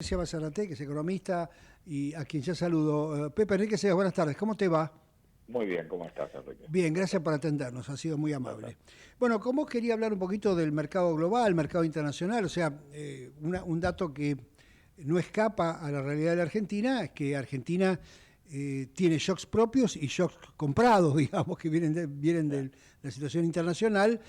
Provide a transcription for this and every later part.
García Barzarate, que es economista y a quien ya saludo. Pepe Enrique Segas, buenas tardes, ¿cómo te va? Muy bien, ¿cómo estás, Enrique? Bien, ¿Cómo gracias estás? por atendernos, ha sido muy Placer. amable. Bueno, como quería hablar un poquito del mercado global, mercado internacional, o sea, un dato que no escapa a la realidad de la Argentina es que Argentina tiene shocks propios y shocks comprados, digamos, que vienen Sí, de la situación internacional.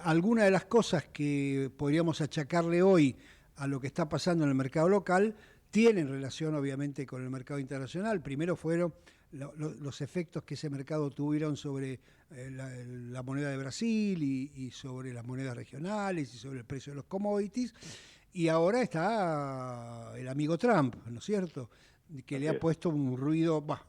Algunas de las cosas que podríamos achacarle hoy a lo que está pasando en el mercado local tienen relación obviamente con el mercado internacional. Primero fueron los efectos que ese mercado tuvieron sobre la moneda de Brasil y sobre las monedas regionales y sobre el precio de los commodities. Y ahora está el amigo Trump, ¿no es cierto? Que le así ha es. puesto un ruido, bah,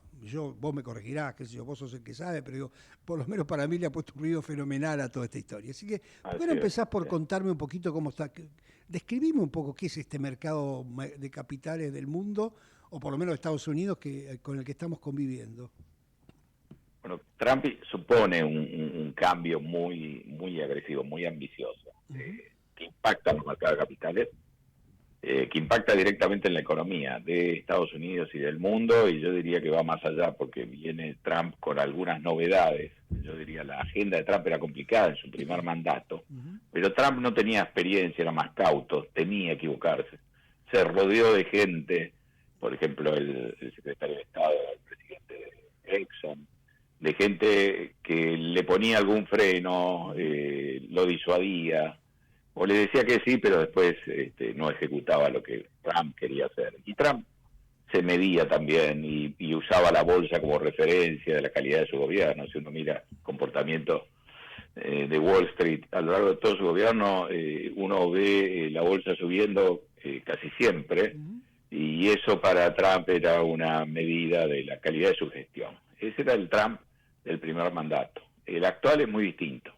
vos me corregirás, qué sé yo, vos sos el que sabe, pero digo, por lo menos para mí le ha puesto un ruido fenomenal a toda esta historia. Así que, ¿por qué no Así es. empezás por Sí. contarme un poquito cómo está? Describime un poco qué es este mercado de capitales del mundo, o por lo menos de Estados Unidos, con el que estamos conviviendo. Bueno, Trump supone un cambio muy agresivo, muy ambicioso, Ujú. que impacta en los mercados de capitales, que impacta directamente en la economía de Estados Unidos y del mundo, y yo diría que va más allá porque viene Trump con algunas novedades. Yo diría la agenda de Trump era complicada en su primer mandato, Ujú. pero Trump no tenía experiencia, era más cauto, temía equivocarse. Se rodeó de gente, por ejemplo, el secretario de Estado, el presidente de Exxon, de gente que le ponía algún freno, Ujú. lo disuadía, o le decía que sí, pero después no ejecutaba lo que Trump quería hacer. Y Trump se medía también y usaba la bolsa como referencia de la calidad de su gobierno. Si uno mira comportamiento de Wall Street a lo largo de todo su gobierno, uno ve la bolsa subiendo casi siempre, Ujú. y eso para Trump era una medida de la calidad de su gestión. Ese era el Trump del primer mandato. El actual es muy distinto.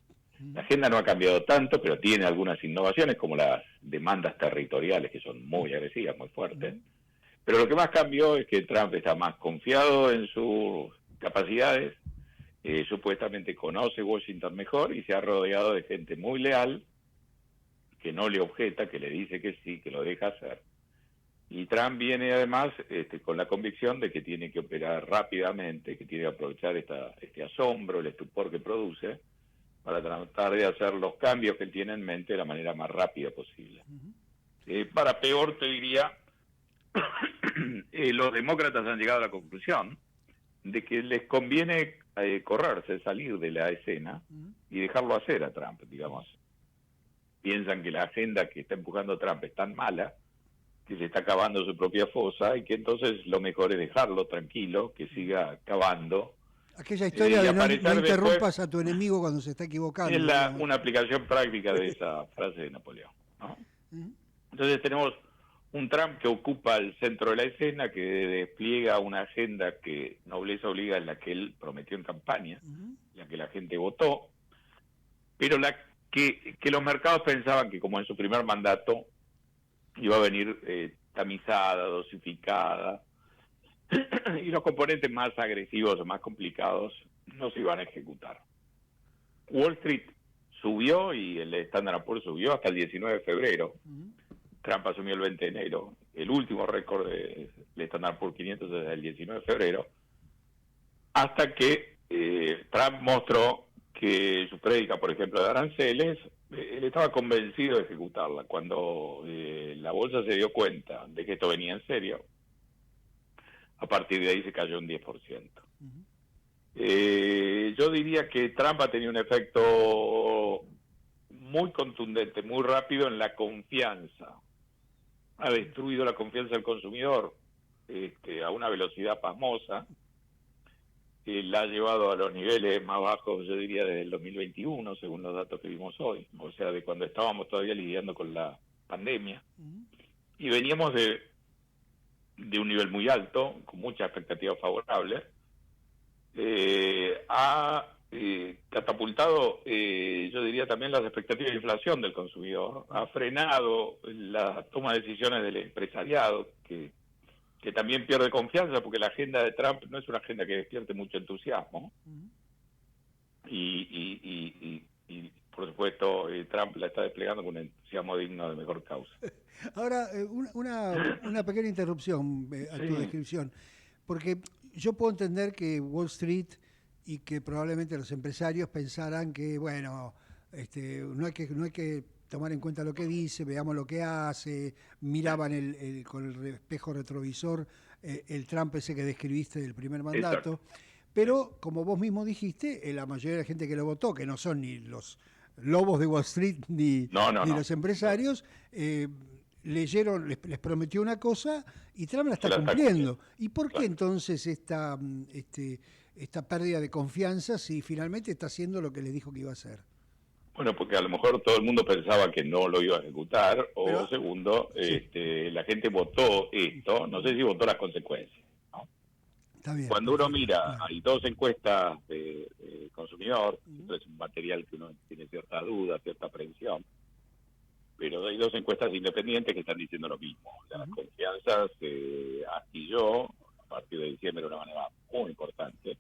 La Ujú. agenda no ha cambiado tanto, pero tiene algunas innovaciones, como las demandas territoriales, que son muy agresivas, muy fuertes. Ujú. Pero lo que más cambió es que Trump está más confiado en sus capacidades, supuestamente conoce Washington mejor y se ha rodeado de gente muy leal, que no le objeta, que le dice que sí, que lo deja hacer. Y Trump viene además con la convicción de que tiene que operar rápidamente, que tiene que aprovechar este asombro, el estupor que produce, para tratar de hacer los cambios que él tiene en mente de la manera más rápida posible. Para peor te diría, los demócratas han llegado a la conclusión de que les conviene correrse, salir de la escena Ujú. y dejarlo hacer a Trump, digamos. Piensan que la agenda que está empujando Trump es tan mala que se está cavando su propia fosa, y que entonces lo mejor es dejarlo tranquilo, que siga cavando, Aquella historia y de no aparecer después. interrumpas a tu enemigo cuando se está Es equivocando, digamos. una aplicación práctica de esa frase de Napoleón, ¿no? Ujú. Entonces tenemos un Trump que ocupa el centro de la escena, que despliega una agenda que nobleza obliga, en la que él prometió en campaña, Ujú. la que la gente votó, pero que los mercados pensaban que, como en su primer mandato, iba a venir tamizada, dosificada, y los componentes más agresivos o más complicados no se iban a ejecutar. Wall Street subió y el Standard Poor's subió hasta el 19 de febrero. Ujú. Trump asumió el 20 de enero. El último récord del Standard Poor's 500 es el 19 de febrero. Hasta que Trump mostró que su prédica, por ejemplo, de aranceles, él estaba convencido de ejecutarla. Cuando la bolsa se dio cuenta de que esto venía en serio, a partir de ahí se cayó un 10%. Ujú. Yo diría que Trump ha tenido un efecto muy contundente, muy rápido en la confianza. Ha destruido la confianza del consumidor a una velocidad pasmosa, que la ha llevado a los niveles más bajos, yo diría, desde el 2021, según los datos que vimos hoy, o sea, de cuando estábamos todavía lidiando con la pandemia. Ujú. Y veníamos de un nivel muy alto, con muchas expectativas favorables. Ha catapultado, yo diría, también las expectativas de inflación del consumidor, ha frenado la toma de decisiones del empresariado, que también pierde confianza, porque la agenda de Trump no es una agenda que despierte mucho entusiasmo, Ujú. y por supuesto Trump la está desplegando con un entusiasmo digno de mejor causa. Ahora, una pequeña interrupción a tu Sí, descripción, porque yo puedo entender que Wall Street y que probablemente los empresarios pensarán que, bueno, no hay que tomar en cuenta lo que dice, veamos lo que hace, miraban con el espejo retrovisor el Trump ese que describiste del primer exacto. mandato, pero como vos mismo dijiste, la mayoría de la gente que lo votó, que no son ni los lobos de Wall Street No, no, ni no. los empresarios, leyeron, les prometió una cosa y Trump la Se está la está cumpliendo. cumpliendo. ¿Y por qué Exacto. entonces esta pérdida de confianza si finalmente está haciendo lo que le dijo que iba a hacer? Bueno, porque a lo mejor todo el mundo pensaba que no lo iba a ejecutar, Pero, o segundo, sí, la gente votó esto, no sé si votó las consecuencias, ¿no? está bien, Cuando uno perfecto, mira, claro. hay dos encuestas de consumidor, esto es un material que uno tiene cierta duda, cierta aprehensión, pero hay dos encuestas independientes que están diciendo lo mismo. La confianza se astilló a partir de diciembre de una manera muy importante,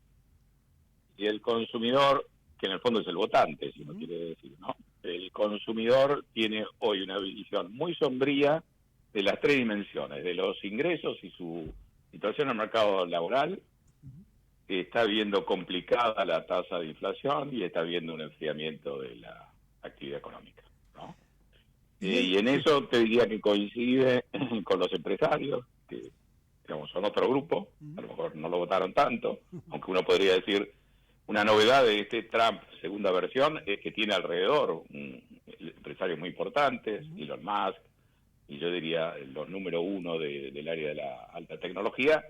y el consumidor, que en el fondo es el votante, si uno quiere decir, ¿no? El consumidor tiene hoy una visión muy sombría de las tres dimensiones, de los ingresos y su situación en el mercado laboral. Está viendo complicada la tasa de inflación y está viendo un enfriamiento de la actividad económica, ¿no? Y en Sí. eso te diría que coincide con los empresarios, que digamos, son otro grupo, a lo mejor no lo votaron tanto, aunque uno podría decir, una novedad de este Trump segunda versión es que tiene alrededor empresarios muy importantes, Elon Musk, y yo diría los número uno del área de la alta tecnología,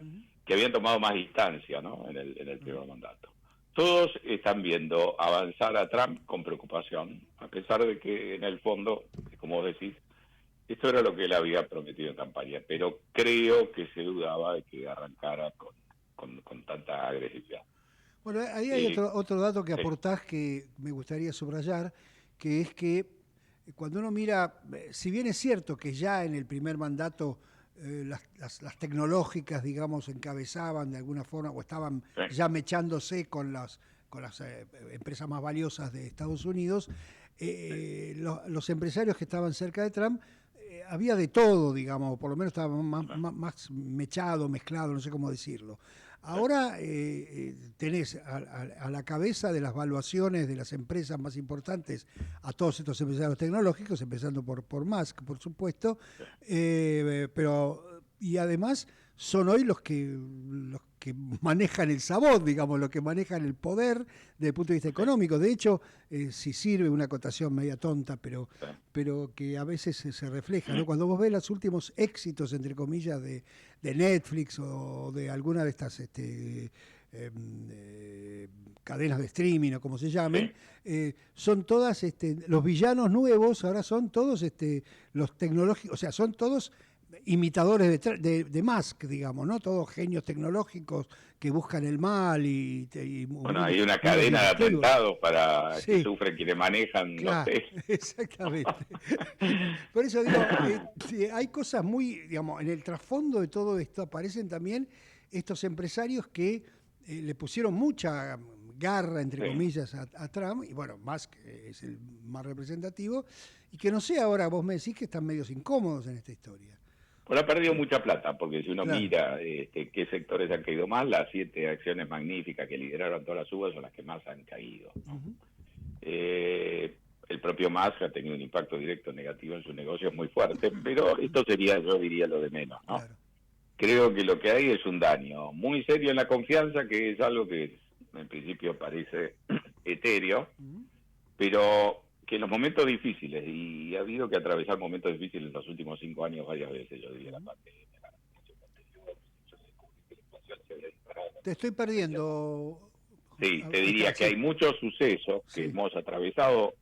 que habían tomado más distancia, ¿no? En el primer mandato. Todos están viendo avanzar a Trump con preocupación, a pesar de que en el fondo, como vos decís, esto era lo que él había prometido en campaña, pero creo que se dudaba de que arrancara con tanta agresividad. Bueno, ahí hay Eh, otro dato que sí, aportás que me gustaría subrayar, que es que cuando uno mira, si bien es cierto que ya en el primer mandato las tecnológicas, digamos, encabezaban de alguna forma o estaban sí, ya mechándose con las empresas más valiosas de Estados Unidos, los empresarios que estaban cerca de Trump, había de todo, digamos, por lo menos estaba más mechado, mezclado, no sé cómo decirlo. sí, Ahora tenés a la cabeza de las valuaciones de las empresas más importantes a todos estos empresarios tecnológicos, empezando por Musk, por supuesto, sí. y además son hoy los que manejan el sabor, digamos, los que manejan el poder desde el punto de vista Okay, económico. De hecho, si sirve una acotación media tonta, sí. pero que a veces se refleja, ¿no? Cuando vos ves los últimos éxitos, entre comillas, de Netflix o de alguna de estas cadenas de streaming o como se llamen, Sí. son todas, los villanos nuevos ahora son todos los tecnológicos, o sea, son todos imitadores de Musk, digamos, ¿no? Todos genios tecnológicos que buscan el mal y Bueno, muy, hay una muy cadena de disruptivos. atentados para que Sí, sufren quienes manejan los claro, test. exactamente. Por eso digo, sí, hay cosas muy, digamos, en el trasfondo de todo esto aparecen también estos empresarios que le pusieron mucha garra, entre Sí. comillas, a Trump, y bueno, Musk es el más representativo, y que no sé, ahora vos me decís que están medios incómodos en esta historia. Bueno, ha perdido mucha plata, porque si uno Claro. mira qué sectores han caído más, las 7 acciones magníficas que lideraron todas las subas son las que más han caído, ¿no? Ujú. El propio Musk ha tenido un impacto directo negativo en sus negocios muy fuerte, pero esto sería, yo diría, lo de menos, ¿no? Claro. Creo que lo que hay es un daño muy serio en la confianza, que es algo que en principio parece etéreo, Ujú. pero que en los momentos difíciles, y ha habido que atravesar momentos difíciles en los últimos 5 años varias veces, yo diría, la Ujú. pandemia, la recesión anterior, yo descubrí que la inflación se había disparado Te estoy perdiendo. Sí, te Ahí está, diría que hay sí, muchos sucesos que sí. hemos atravesado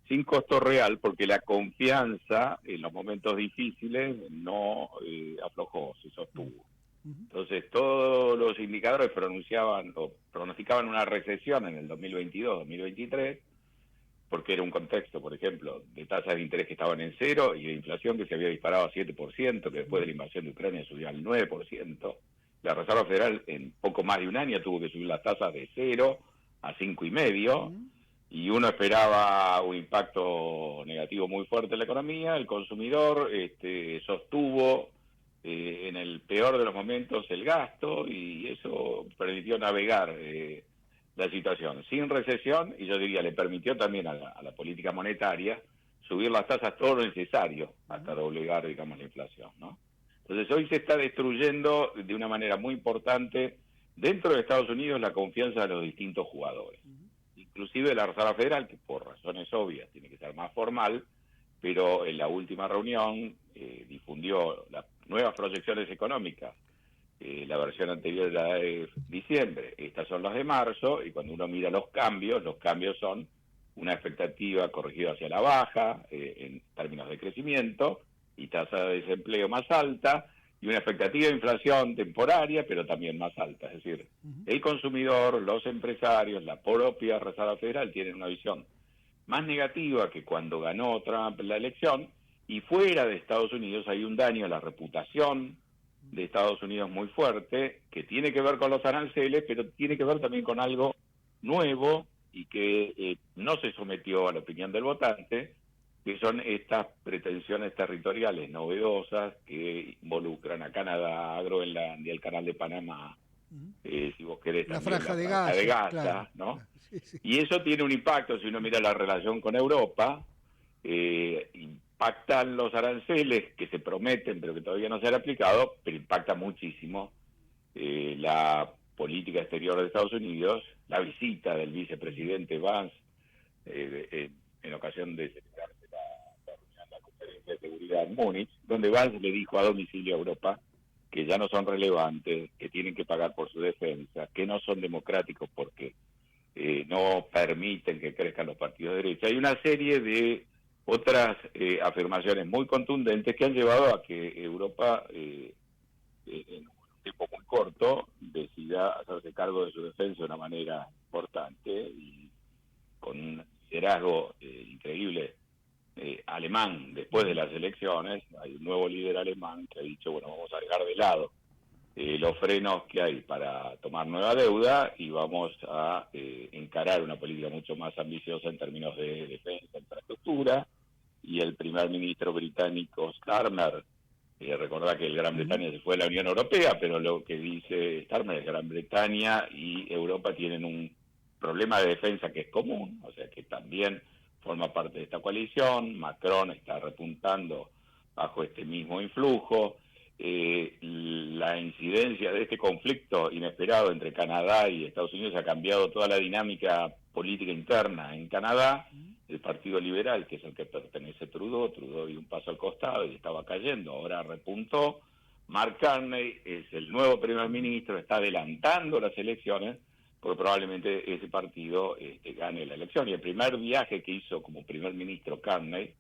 sin costo real, porque la confianza en los momentos difíciles no aflojó, se Mm. sostuvo. Ujú. Entonces, todos los indicadores pronunciaban o pronosticaban una recesión en el 2022-2023, porque era un contexto, por ejemplo, de tasas de interés que estaban en cero y de inflación que se había disparado a 7%, que después de la invasión de Ucrania subió al 9%. La Reserva Federal en poco más de un año tuvo que subir las tasas de cero a 5,5%, Ujú. y uno esperaba un impacto negativo muy fuerte en la economía. El consumidor sostuvo en el peor de los momentos el gasto y eso permitió navegar la situación sin recesión, y yo diría le permitió también a la política monetaria subir las tasas todo lo necesario hasta doblegar, digamos, la inflación, ¿no? Entonces hoy se está destruyendo de una manera muy importante dentro de Estados Unidos la confianza de los distintos jugadores, inclusive la Reserva Federal, que por razones obvias tiene que ser más formal, pero en la última reunión difundió las nuevas proyecciones económicas. La versión anterior era de diciembre, estas son las de marzo, y cuando uno mira los cambios son una expectativa corregida hacia la baja en términos de crecimiento y tasa de desempleo más alta, y una expectativa de inflación temporaria, pero también más alta. Es decir, el consumidor, los empresarios, la propia Reserva Federal tienen una visión más negativa que cuando ganó Trump la elección, y fuera de Estados Unidos hay un daño a la reputación de Estados Unidos muy fuerte, que tiene que ver con los aranceles, pero tiene que ver también con algo nuevo y que no se sometió a la opinión del votante, que son estas pretensiones territoriales novedosas que involucran a Canadá, a Groenlandia, el Canal de Panamá, si vos querés La también franja la de franja de Gaza, Gaza, claro. ¿no? Sí, sí. Y eso tiene un impacto, si uno mira la relación con Europa, impactan los aranceles que se prometen pero que todavía no se han aplicado, pero impacta muchísimo la política exterior de Estados Unidos, la visita del vicepresidente Vance en ocasión de celebrarse la conferencia de seguridad en Múnich, donde Vance le dijo a domicilio a Europa que ya no son relevantes, que tienen que pagar por su defensa, que no son democráticos porque no permiten que crezcan los partidos de derecha. Hay una serie de otras afirmaciones muy contundentes que han llevado a que Europa en un tiempo muy corto decida hacerse cargo de su defensa de una manera importante y con un liderazgo increíble alemán. Después de las elecciones hay un nuevo líder alemán que ha dicho, bueno, vamos a dejar de lado los frenos que hay para tomar nueva deuda y vamos a encarar una política mucho más ambiciosa en términos de defensa, infraestructura. Y el primer ministro británico Starmer, recordá que el Gran Bretaña se fue de la Unión Europea, pero lo que dice Starmer es Gran Bretaña y Europa tienen un problema de defensa que es común, o sea que también forma parte de esta coalición. Macron está repuntando bajo este mismo influjo. La incidencia de este conflicto inesperado entre Canadá y Estados Unidos ha cambiado toda la dinámica política interna en Canadá. El Partido Liberal, que es el que pertenece a Trudeau dio un paso al costado y estaba cayendo, ahora repuntó. Mark Carney es el nuevo primer ministro, está adelantando las elecciones, porque probablemente ese partido gane la elección. Y el primer viaje que hizo como primer ministro Carney,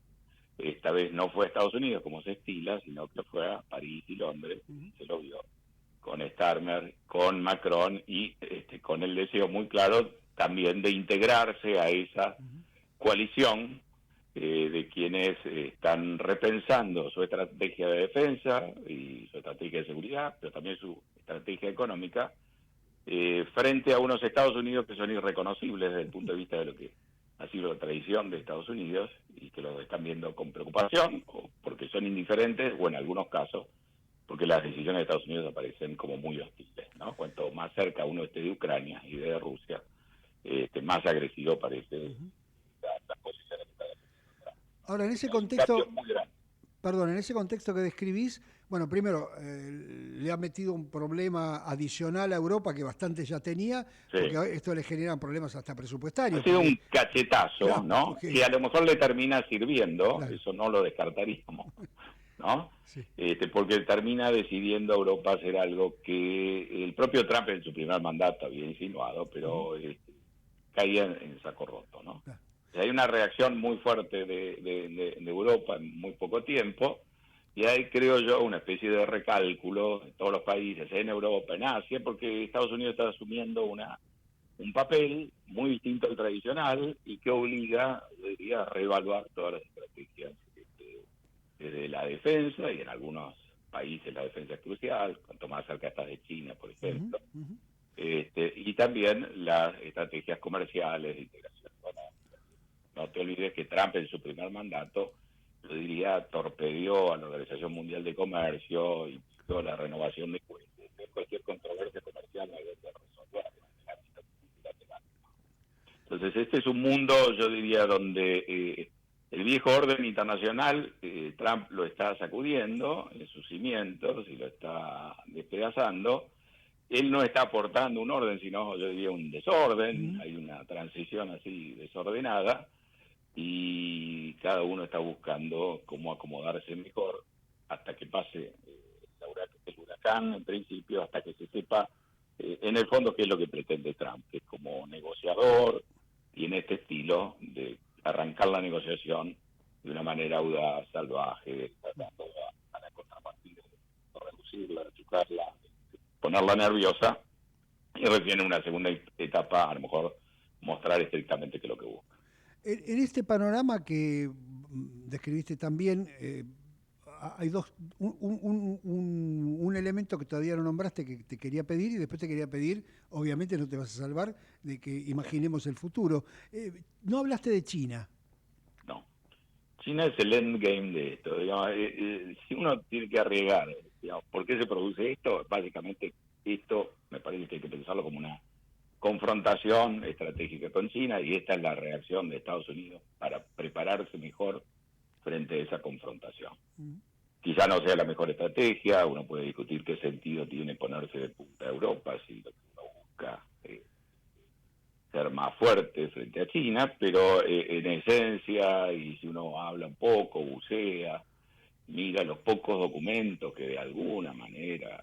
esta vez no fue a Estados Unidos como se estila, sino que fue a París y Londres, se lo vio con Starmer, con Macron y con el deseo muy claro también de integrarse a esa coalición de quienes están repensando su estrategia de defensa y su estrategia de seguridad, pero también su estrategia económica, frente a unos Estados Unidos que son irreconocibles desde el punto de vista de lo que ha sido la tradición de Estados Unidos y que los están viendo con preocupación, o porque son indiferentes, o en algunos casos porque las decisiones de Estados Unidos aparecen como muy hostiles, ¿no? Cuanto más cerca uno esté de Ucrania y de Rusia, más agresivo parece las posiciones que está defendiendo. Ahora, en ese Hay un cambio contexto, muy grande. perdón, en ese contexto que describís, bueno, primero, le ha metido un problema adicional a Europa que bastante ya tenía, porque Sí. esto le genera problemas hasta Ha presupuestarios, sido porque, un cachetazo, claro, ¿no? porque, Que a lo mejor le termina sirviendo, claro, eso no lo descartaríamos, ¿no? sí. Porque termina decidiendo a Europa hacer algo que el propio Trump en su primer mandato había insinuado, pero caía en saco roto, ¿no? Claro. O sea, hay una reacción muy fuerte de Europa en muy poco tiempo, y hay, creo yo, una especie de recálculo en todos los países, en Europa, en Asia, porque Estados Unidos está asumiendo un papel muy distinto al tradicional y que obliga, yo diría, a reevaluar todas las estrategias desde la defensa, y en algunos países la defensa es crucial, cuanto más cerca estás de China, por ejemplo, y también las estrategias comerciales de integración. Bueno, No te olvides que Trump en su primer mandato, yo diría, torpedeó a la Organización Mundial de Comercio y toda la renovación de puentes. Cualquier controversia comercial la había que resolver de manera multilateral. Entonces, este es un mundo, yo diría, donde el viejo orden internacional, Trump lo está sacudiendo en sus cimientos y lo está despedazando. Él no está aportando un orden, sino yo diría un desorden. Hay una transición así desordenada y cada uno está buscando cómo acomodarse mejor hasta que pase el huracán, en principio, hasta que se sepa en el fondo qué es lo que pretende Trump, que es como negociador y en este estilo de arrancar la negociación de una manera audaz, salvaje, tratando a la contrapartida, reducirla, chocarla, ponerla nerviosa y recién en una segunda etapa a lo mejor mostrar estrictamente qué es lo que busca. En este panorama que describiste también, hay un elemento que todavía no nombraste que te quería pedir y después te quería pedir, obviamente no te vas a salvar, de que imaginemos el futuro. No hablaste de China. No. China es el endgame de esto. Digamos, si uno tiene que arriesgar, digamos, ¿por qué se produce esto? Básicamente, esto me parece que hay que pensarlo como una confrontación estratégica con China y esta es la reacción de Estados Unidos para prepararse mejor frente a esa confrontación. Quizá no sea la mejor estrategia, uno puede discutir qué sentido tiene ponerse de punta a Europa si lo que uno busca ser más fuerte frente a China, pero en esencia, y si uno habla un poco, bucea, mira los pocos documentos que de alguna manera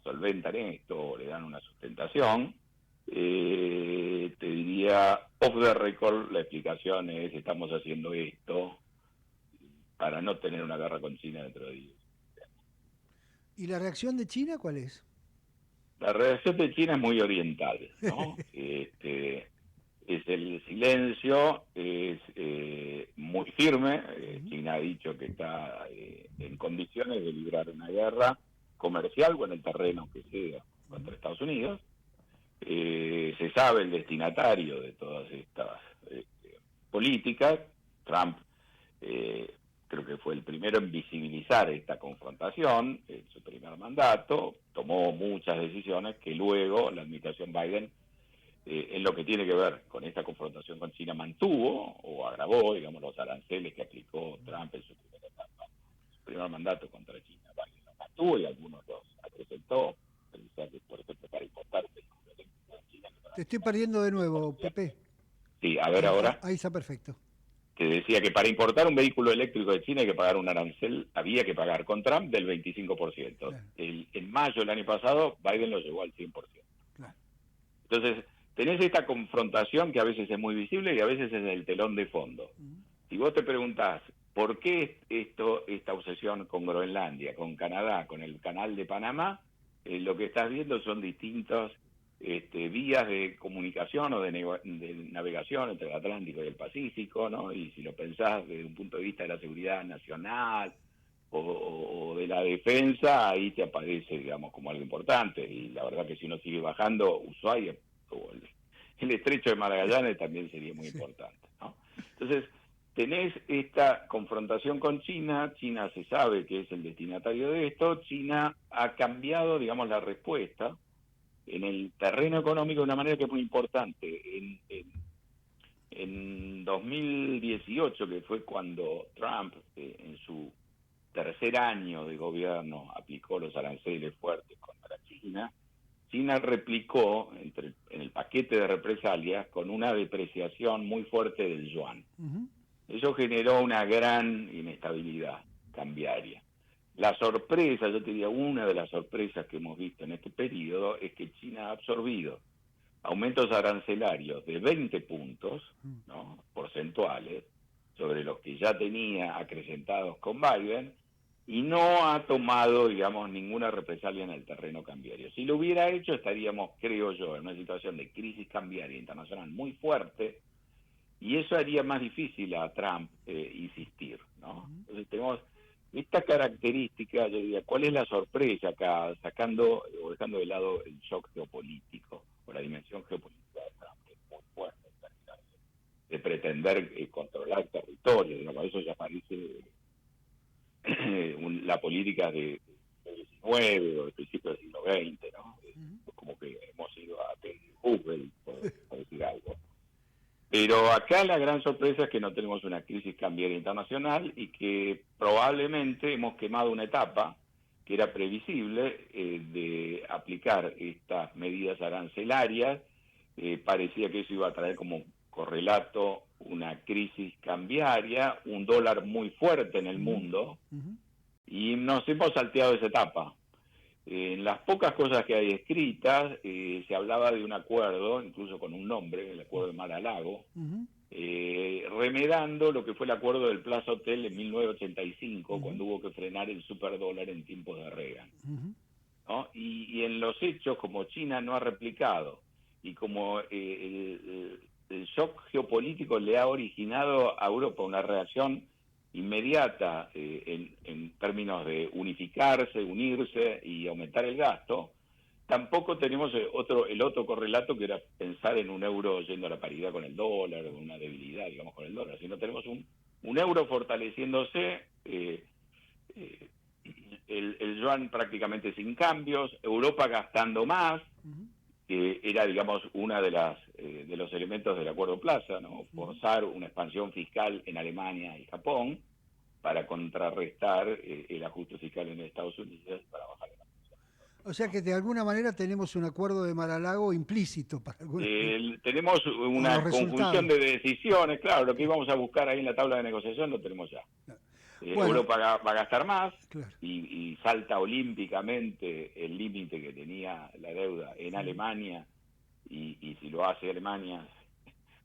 solventan esto, le dan una sustentación, te diría, off the record, la explicación es, estamos haciendo esto para no tener una guerra con China dentro de 10. ¿Y la reacción de China cuál es? La reacción de China es muy oriental, ¿no? Es el silencio, es muy firme. China ha dicho que está en condiciones de librar una guerra comercial o en el terreno que sea contra Estados Unidos. Se sabe el destinatario de todas estas políticas. Trump creo que fue el primero en visibilizar esta confrontación en su primer mandato, tomó muchas decisiones que luego la administración Biden, en lo que tiene que ver con esta confrontación con China, mantuvo o agravó, digamos, los aranceles que aplicó Trump en su primera etapa, su primer mandato contra China. Biden los mantuvo y algunos los acrecentó, por ejemplo, para importar vehículos eléctricos de China. Te estoy perdiendo de nuevo, Pepe. Sí, a ver ahora. Ahí está perfecto. Que decía que para importar un vehículo eléctrico de China hay que pagar un arancel, había que pagar con Trump del 25%. Claro. En mayo del año pasado, Biden lo llevó al 100%. Claro. Entonces, tenés esta confrontación que a veces es muy visible y a veces es el telón de fondo. Si vos te preguntás, ¿por qué esta obsesión con Groenlandia, con Canadá, con el canal de Panamá? Lo que estás viendo son distintos vías de comunicación o de navegación entre el Atlántico y el Pacífico, ¿no? Y si lo pensás desde un punto de vista de la seguridad nacional o de la defensa, ahí te aparece, digamos, como algo importante. Y la verdad que si uno sigue bajando, Ushuaia o el estrecho de Magallanes también sería muy importante, ¿no? Entonces, tenés esta confrontación con China. China se sabe que es el destinatario de esto. China ha cambiado, digamos, la respuesta en el terreno económico de una manera que es muy importante. En 2018, que fue cuando Trump, en su tercer año de gobierno, aplicó los aranceles fuertes contra China, China replicó en el paquete de represalias con una depreciación muy fuerte del yuan. Eso generó una gran inestabilidad cambiaria. La sorpresa, yo te diría, una de las sorpresas que hemos visto en este periodo es que China ha absorbido aumentos arancelarios de 20 puntos, ¿no?, porcentuales sobre los que ya tenía acrecentados con Biden y no ha tomado, digamos, ninguna represalia en el terreno cambiario. Si lo hubiera hecho, estaríamos, creo yo, en una situación de crisis cambiaria internacional muy fuerte y eso haría más difícil a Trump insistir, ¿no? Entonces tenemos esta característica, yo diría, ¿cuál es la sorpresa acá, sacando o dejando de lado el shock geopolítico o la dimensión geopolítica de Trump, que es muy fuerte? pretender controlar territorio, digamos, eso ya parece la política del 19 o del principio del siglo XX, ¿no? Como que hemos ido a Google, por decir algo. Pero acá la gran sorpresa es que no tenemos una crisis cambiaria internacional y que probablemente hemos quemado una etapa que era previsible de aplicar estas medidas arancelarias. Parecía que eso iba a traer como correlato una crisis cambiaria, un dólar muy fuerte en el mundo, y nos hemos salteado esa etapa. En las pocas cosas que hay escritas, se hablaba de un acuerdo, incluso con un nombre, el acuerdo de Mar-a-Lago, remedando lo que fue el acuerdo del Plaza Hotel en 1985, cuando hubo que frenar el superdólar en tiempos de Reagan. ¿No? Y en los hechos, como China no ha replicado, y como el shock geopolítico le ha originado a Europa una reacción inmediata en términos de unificarse, unirse y aumentar el gasto, tampoco tenemos el otro correlato que era pensar en un euro yendo a la paridad con el dólar, o una debilidad, digamos, con el dólar, sino tenemos un euro fortaleciéndose, el yuan prácticamente sin cambios, Europa gastando más, que era, digamos, una de los elementos del Acuerdo Plaza, ¿no? Forzar una expansión fiscal en Alemania y Japón para contrarrestar el ajuste fiscal en Estados Unidos para bajar la inflación. O sea que de alguna manera tenemos un acuerdo de Mar-a-Lago implícito para tenemos una conjunción de decisiones, claro, lo que íbamos a buscar ahí en la tabla de negociación lo tenemos ya. Bueno, Europa va a gastar más, claro, y salta olímpicamente el límite que tenía la deuda en Alemania, y si lo hace Alemania,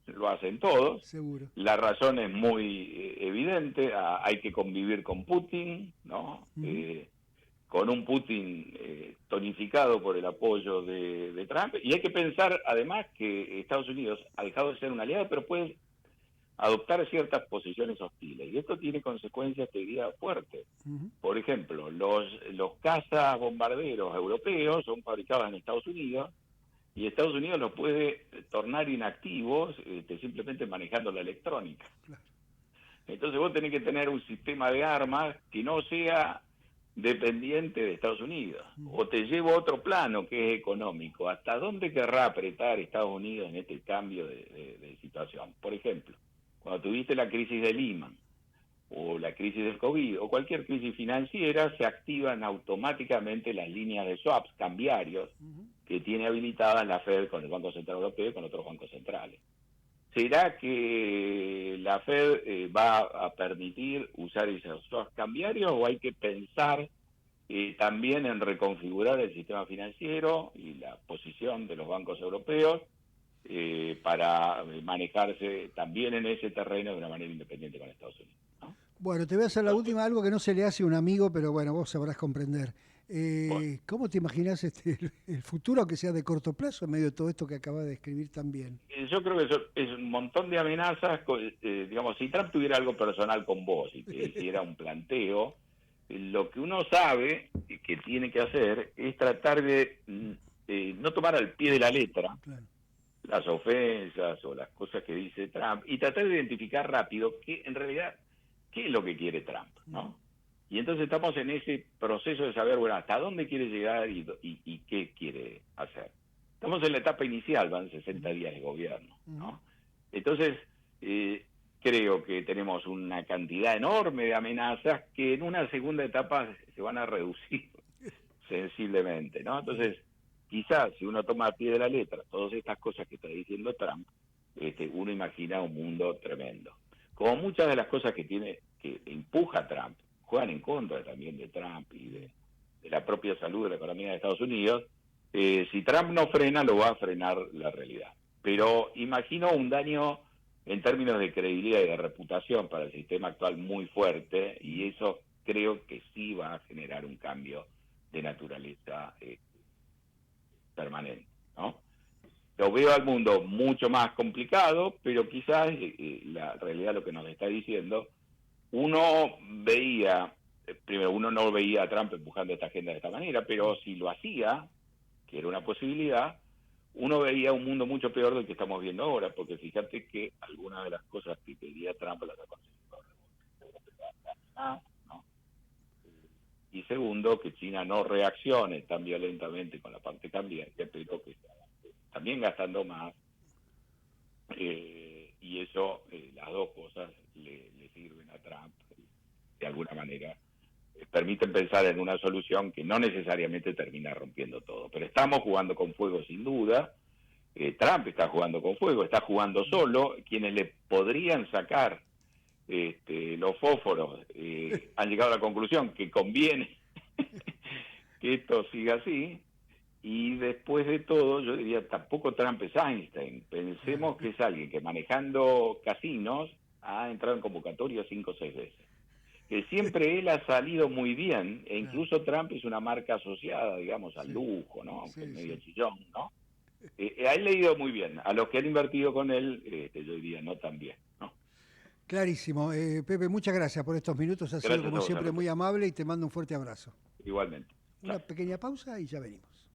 lo hacen todos. Seguro. La razón es muy evidente, hay que convivir con Putin, ¿no? Con un Putin tonificado por el apoyo de Trump, y hay que pensar además que Estados Unidos ha dejado de ser un aliado, pero puede adoptar ciertas posiciones hostiles, y esto tiene consecuencias, te diría, fuertes. Por ejemplo, los cazas bombarderos europeos son fabricados en Estados Unidos, y Estados Unidos los puede tornar inactivos simplemente manejando la electrónica. Claro. Entonces vos tenés que tener un sistema de armas que no sea dependiente de Estados Unidos. O te llevo a otro plano que es económico. ¿Hasta dónde querrá apretar Estados Unidos en este cambio de situación? Por ejemplo, cuando tuviste la crisis de Lehman, o la crisis del COVID, o cualquier crisis financiera, se activan automáticamente las líneas de swaps cambiarios que tiene habilitadas la Fed con el Banco Central Europeo y con otros bancos centrales. ¿Será que la Fed va a permitir usar esos swaps cambiarios, o hay que pensar también en reconfigurar el sistema financiero y la posición de los bancos europeos para manejarse también en ese terreno de una manera independiente con Estados Unidos, ¿no? Bueno, te voy a hacer la última, algo que no se le hace a un amigo, pero bueno, vos sabrás comprender. Bueno. ¿Cómo te imaginas el futuro, aunque sea de corto plazo, en medio de todo esto que acabas de escribir también? Yo creo que eso es un montón de amenazas. Digamos, si Trump tuviera algo personal con vos y te hiciera un planteo, lo que uno sabe que tiene que hacer es tratar de no tomar al pie de la letra, claro, las ofensas o las cosas que dice Trump, y tratar de identificar rápido que en realidad qué es lo que quiere Trump, ¿no? Y entonces estamos en ese proceso de saber, bueno, hasta dónde quiere llegar y qué quiere hacer. Estamos en la etapa inicial, van 60 días de gobierno, ¿no? Entonces, creo que tenemos una cantidad enorme de amenazas que en una segunda etapa se van a reducir sensiblemente, ¿no? Entonces, quizás si uno toma a pie de la letra todas estas cosas que está diciendo Trump, uno imagina un mundo tremendo. Como muchas de las cosas que empuja Trump juegan en contra también de Trump y de la propia salud de la economía de Estados Unidos, si Trump no frena, lo va a frenar la realidad. Pero imagino un daño en términos de credibilidad y de reputación para el sistema actual muy fuerte, y eso creo que sí va a generar un cambio de naturaleza permanente, ¿no? Lo veo al mundo mucho más complicado, pero quizás la realidad lo que nos está diciendo, uno no veía a Trump empujando esta agenda de esta manera, pero si lo hacía, que era una posibilidad, uno veía un mundo mucho peor del que estamos viendo ahora, porque fíjate que algunas de las cosas que quería Trump las ha conseguido. ¿No? Y segundo, que China no reaccione tan violentamente con la parte cambiaria, pero que también gastando más, y eso, las dos cosas le sirven a Trump, de alguna manera, permiten pensar en una solución que no necesariamente termina rompiendo todo. Pero estamos jugando con fuego sin duda. Trump está jugando con fuego, está jugando solo. Quienes le podrían sacar los fósforos han llegado a la conclusión que conviene que esto siga así. Y después de todo, yo diría, tampoco Trump es Einstein. Pensemos que es alguien que manejando casinos ha entrado en convocatoria 5 o 6 veces. Que siempre él ha salido muy bien, e incluso Trump es una marca asociada, digamos, al lujo, ¿no? Aunque es medio chillón, ¿no? A él le ha ido muy bien. A los que han invertido con él, yo diría, no tan bien, ¿no? Clarísimo. Pepe, muchas gracias por estos minutos. Ha sido Gracias como a vos, siempre Alberto. muy amable y te mando un fuerte abrazo. Igualmente. Una Chao. pequeña pausa y ya venimos.